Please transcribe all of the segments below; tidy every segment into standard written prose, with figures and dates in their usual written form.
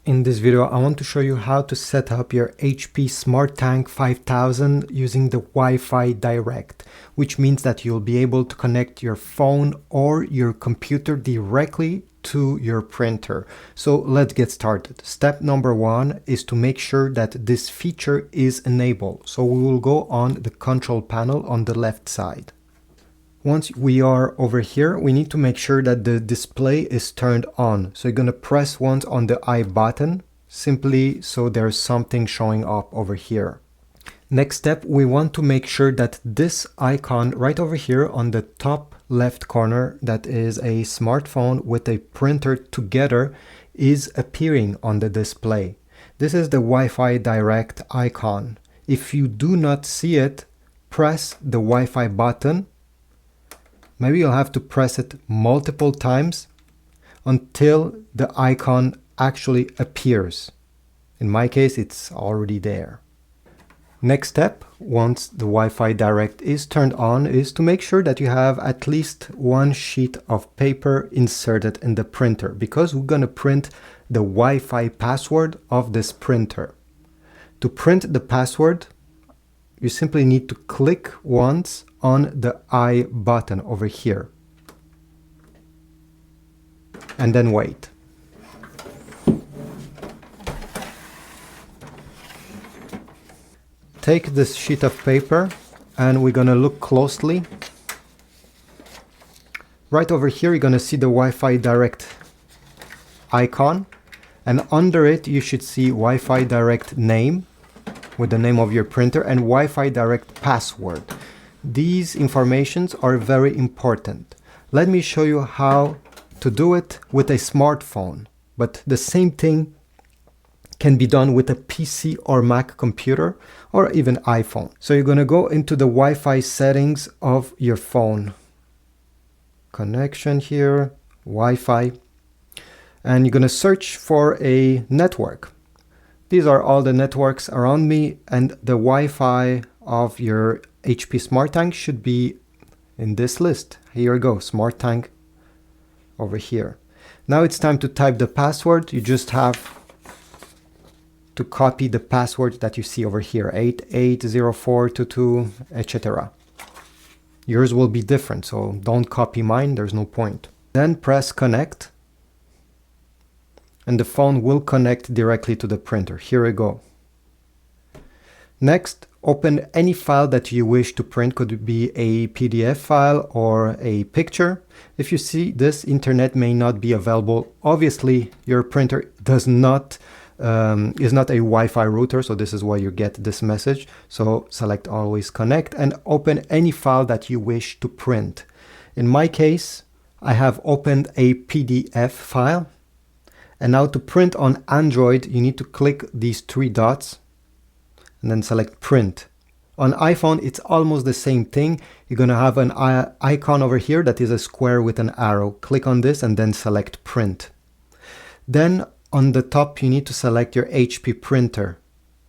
In this video, I want to show you how to set up your HP SmartTank 5000 using the Wi-Fi Direct, which means that you'll be able to connect your phone or your computer directly to your printer. So let's get started. Step number one is to make sure that this feature is enabled. So we will go on the control panel on the left side. Once we are over here, we need to make sure that the display is turned on. So you're going to press once on the I button, simply so there's something showing up over here. Next step, we want to make sure that this icon right over here on the top left corner, that is a smartphone with a printer together, is appearing on the display. This is the Wi-Fi Direct icon. If you do not see it, press the Wi-Fi button. Maybe you'll have to press it multiple times until the icon actually appears. In my case, it's already there. Next step, once the Wi-Fi Direct is turned on, is to make sure that you have at least one sheet of paper inserted in the printer, because we're going to print the Wi-Fi password of this printer. To print the password, you simply need to click once on the I button over here and then wait. Take this sheet of paper and we're going to look closely. Right over here, you're going to see the Wi-Fi Direct icon, and under it you should see Wi-Fi Direct name with the name of your printer and Wi-Fi Direct password. These informations are very important. Let me show you how to do it with a smartphone, but the same thing can be done with a PC or Mac computer or even iPhone. So you're going to go into the Wi-Fi settings of your phone. Connection here, Wi-Fi, and you're going to search for a network. These are all the networks around me, and the Wi-Fi of your HP SmartTank should be in this list. Here we go, SmartTank over here. Now it's time to type the password. You just have to copy the password that you see over here, 880422, etc. Yours will be different, so don't copy mine, there's no point. Then press connect, and the phone will connect directly to the printer. Here we go. Next, open any file that you wish to print. Could be a PDF file or a picture. If you see this, internet may not be available. Obviously, your printer is not a Wi-Fi router, so this is why you get this message. So select always connect and open any file that you wish to print. In my case, I have opened a PDF file. And now to print on Android, you need to click these three dots and then select print. On iPhone, it's almost the same thing. You're going to have an icon over here that is a square with an arrow. Click on this and then select print. Then on the top, you need to select your HP printer.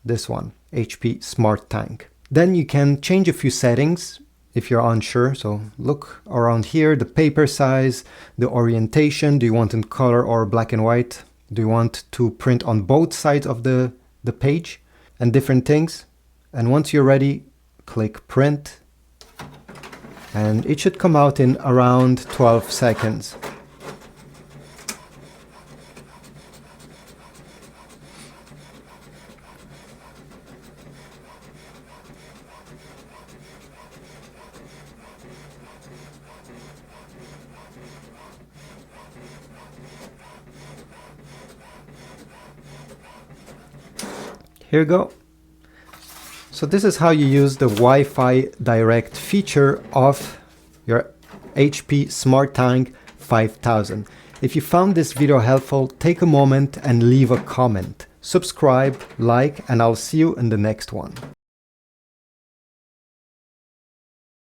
This one, HP SmartTank. Then you can change a few settings if you're unsure. So look around here, the paper size, the orientation. Do you want in color or black and white? Do you want to print on both sides of the page? And different things. And once you're ready, click print, and it should come out in around 12 seconds. Here you go. So this is how you use the Wi-Fi Direct feature of your HP SmartTank 5000. If you found this video helpful, take a moment and leave a comment. Subscribe, like, and I'll see you in the next one.